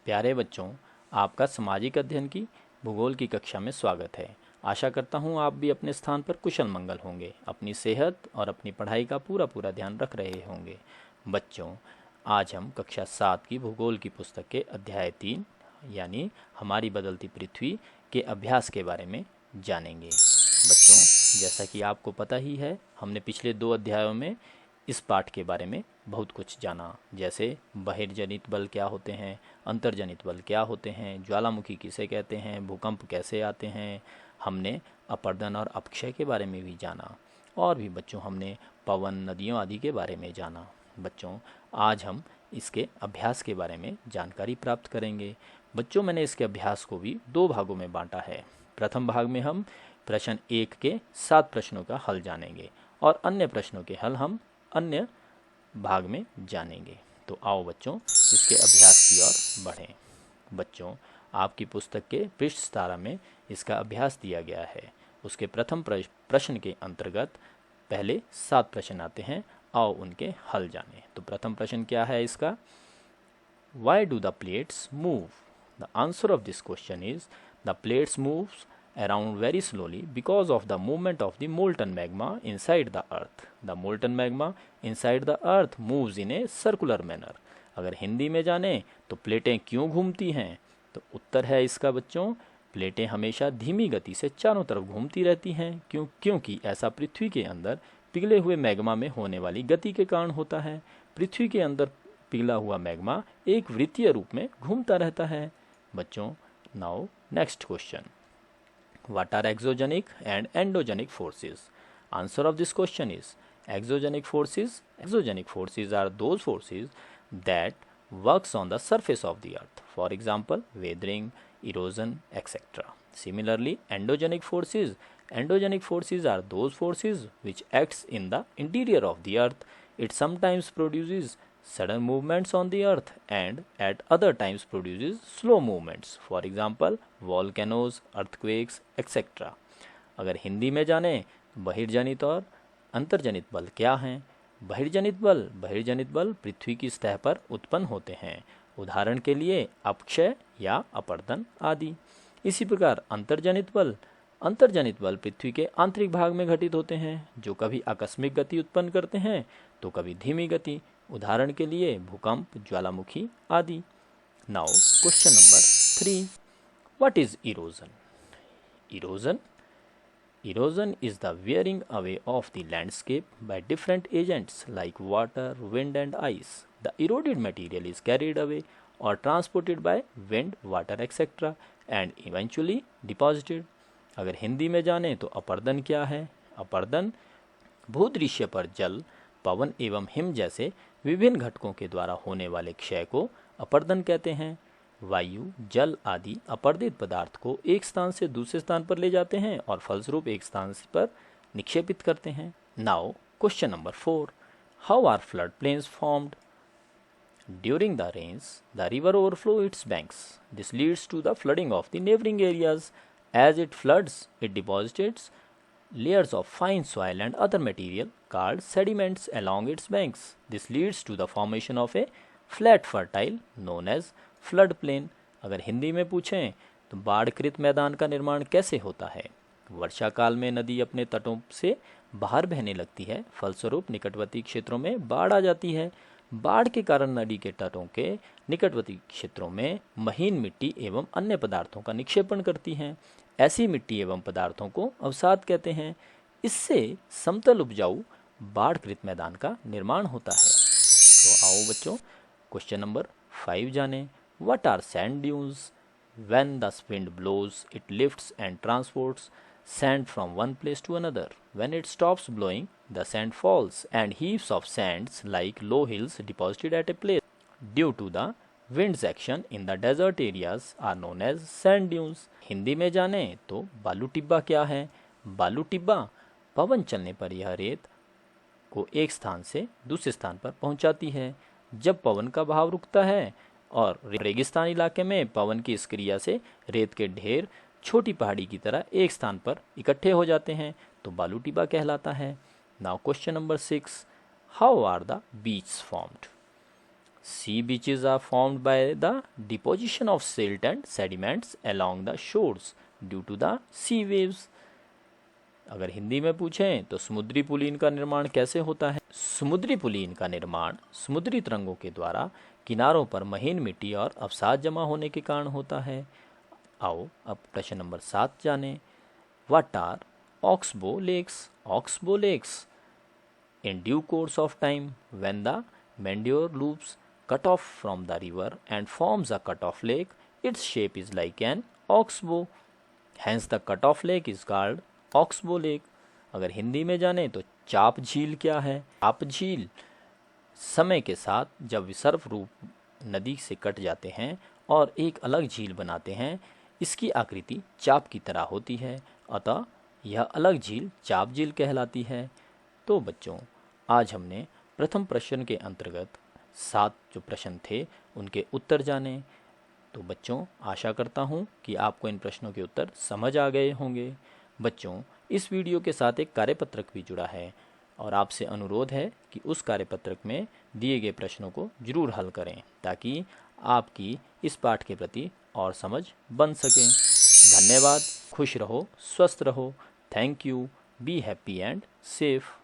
प्यारे बच्चों, आपका सामाजिक अध्ययन की भूगोल की कक्षा में स्वागत है। आशा करता हूँ आप भी अपने स्थान पर कुशल मंगल होंगे, अपनी सेहत और अपनी पढ़ाई का पूरा पूरा ध्यान रख रहे होंगे। बच्चों, आज हम कक्षा 7 की भूगोल की पुस्तक के अध्याय 3 यानी हमारी बदलती पृथ्वी के अभ्यास के बारे में जानेंगे। बच्चों, जैसा कि आपको पता ही है, हमने पिछले 2 अध्यायों में इस पाठ के बारे में बहुत कुछ जाना, जैसे बहिर्जनित बल क्या होते हैं, अंतर्जनित बल क्या होते हैं, ज्वालामुखी किसे कहते हैं, भूकंप कैसे आते हैं। हमने अपर्दन और अपक्षय के बारे में भी जाना, और भी बच्चों हमने पवन, नदियों आदि के बारे में जाना। बच्चों, आज हम इसके अभ्यास के बारे में जानकारी प्राप्त करेंगे। बच्चों, मैंने इसके अभ्यास को भी 2 भागों में बांटा है। प्रथम भाग में हम प्रश्न 1 के 7 प्रश्नों का हल जानेंगे और अन्य प्रश्नों के हल हम अन्य भाग में जानेंगे। तो आओ बच्चों, इसके अभ्यास की ओर बढ़ें। बच्चों, आपकी पुस्तक के पृष्ठ 17 में इसका अभ्यास दिया गया है। उसके प्रथम प्रश्न के अंतर्गत पहले 7 प्रश्न आते हैं। आओ उनके हल जानें। तो प्रथम प्रश्न क्या है इसका? Why do the plates move? The answer of this question is the plates moves around very slowly because of the movement of the molten magma inside the earth. The molten magma inside the earth moves in a circular manner. अगर हिंदी में जाने तो प्लेटें क्यों घूमती हैं, तो उत्तर है इसका बच्चों, प्लेटें हमेशा धीमी गति से चारों तरफ घूमती रहती हैं क्योंकि ऐसा पृथ्वी के अंदर पिघले हुए मैग्मा में होने वाली गति के कारण होता है। पृथ्वी के अंदर पिघला हुआ मैग्मा एक वृत्तीय रूप में घूमता रहता है। बच्चों, now next question, what are exogenic and endogenic forces? Answer of this question is exogenic forces are those forces that works on the surface of the earth, for example weathering, erosion, etc. Similarly, endogenic forces are those forces which acts in the interior of the earth. It sometimes produces sudden movements on the earth and at other times produces slow movements, for example volcanoes, earthquakes, etc. अगर हिंदी में जाने, बहिर्जनित और अंतर्जनित बल क्या हैं? बहिर्जनित बल पृथ्वी की सतह पर उत्पन्न होते हैं, उदाहरण के लिए अपक्षय या अपर्दन आदि। इसी प्रकार अंतर्जनित बल पृथ्वी के आंतरिक भाग में घटित होते हैं, जो कभी आकस्मिक गति उत्पन्न करते हैं तो कभी धीमी गति, उदाहरण के लिए भूकंप, ज्वालामुखी आदि। Now question number 3, what is erosion? Erosion is the wearing away of the landscape by different agents like water, wind and ice. The eroded material is carried away or transported by wind, water etc. and eventually deposited. अगर हिंदी में जाने तो अपर्दन क्या है? अपर्दन भूदृश्य पर जल, पवन एवं him जैसे विभिन्न घटकों के द्वारा होने वाले क्षय को अपर्दन कहते हैं। वायु, जल आदि अपर्दित पदार्थ को एक स्थान से दूसरे स्थान पर ले जाते हैं और फलस्वरूप एक स्थान पर निक्षेपित करते हैं। Now question number 4, how are flood plains formed? During the rains the river overflows its banks. This leads to the flooding of the neighbouring areas. As it floods it deposits layers of fine soil and other material called sediments along its banks. This leads to the formation of a flat fertile known as flood plain. अगर हिंदी में पूछें तो बाढ़कृत मैदान का निर्माण कैसे होता है? वर्षा काल में नदी अपने तटों से बाहर बहने लगती है, फलस्वरूप निकटवर्ती क्षेत्रों में बाढ़ आ जाती है। बाढ़ के कारण नदी के तटों के निकटवर्ती क्षेत्रों में महीन मिट्टी एवं अन्य पदार्थों का निक्षेपण करती हैं। ऐसी मिट्टी एवं पदार्थों को अवसाद कहते हैं। इससे समतल उपजाऊ बाढ़कृत मैदान का निर्माण होता है। तो आओ बच्चों, क्वेश्चन नंबर 5 जानें। What are sand dunes? When the wind blows, it lifts and transports sand from one place to another. When it stops blowing, the sand falls, and heaps of sands like low hills deposited at a place due to the wind's action in the desert areas are known as sand dunes. Hindi में जाने तो बालू टिब्बा क्या है? बालू टिब्बा पवन चलने पर यह रेत को एक स्थान से दूसरे स्थान पर पहुंचाती है। जब पवन का बहाव रुकता है और रेगिस्तान इलाके में पवन की इस क्रिया से रेत के ढेर छोटी पहाड़ी की तरह एक स्थान पर इकट्ठे हो जाते हैं तो बालू टिब्बा कहलाता है। Now question number 6, how are the beach formed? Sea beaches are formed by the deposition of silt and sediments along the shores due to the sea waves. अगर हिंदी में पूछें तो समुद्री पुलीन का निर्माण कैसे होता है? समुद्री पुलीन का निर्माण समुद्री तरंगों के द्वारा किनारों पर महीन मिट्टी और अवसाद जमा होने के कारण होता है। आओ अब प्रश्न नंबर 7 जानें। What are oxbow lakes? Oxbow lakes in due course of time when the manure loops cut off from the river and forms a cut-off lake, its shape is like an oxbow. Hence the cut-off lake is called oxbow lake. अगर हिंदी में जाने तो चाप झील क्या है? चाप झील समय के साथ जब विसर्प रूप नदी से कट जाते हैं और एक अलग झील बनाते हैं, इसकी आकृति चाप की तरह होती है, अतः यह अलग झील चाप झील कहलाती है। तो बच्चों, आज हमने प्रथम प्रश्न के अंतर्गत 7 जो प्रश्न थे उनके उत्तर जाने। तो बच्चों, आशा करता हूँ कि आपको इन प्रश्नों के उत्तर समझ आ गए होंगे। बच्चों, इस वीडियो के साथ एक कार्यपत्रक भी जुड़ा है और आपसे अनुरोध है कि उस कार्यपत्रक में दिए गए प्रश्नों को जरूर हल करें ताकि आपकी इस पाठ के प्रति और समझ बन सके। धन्यवाद। खुश रहो, स्वस्थ रहो। Thank you. Be happy and safe.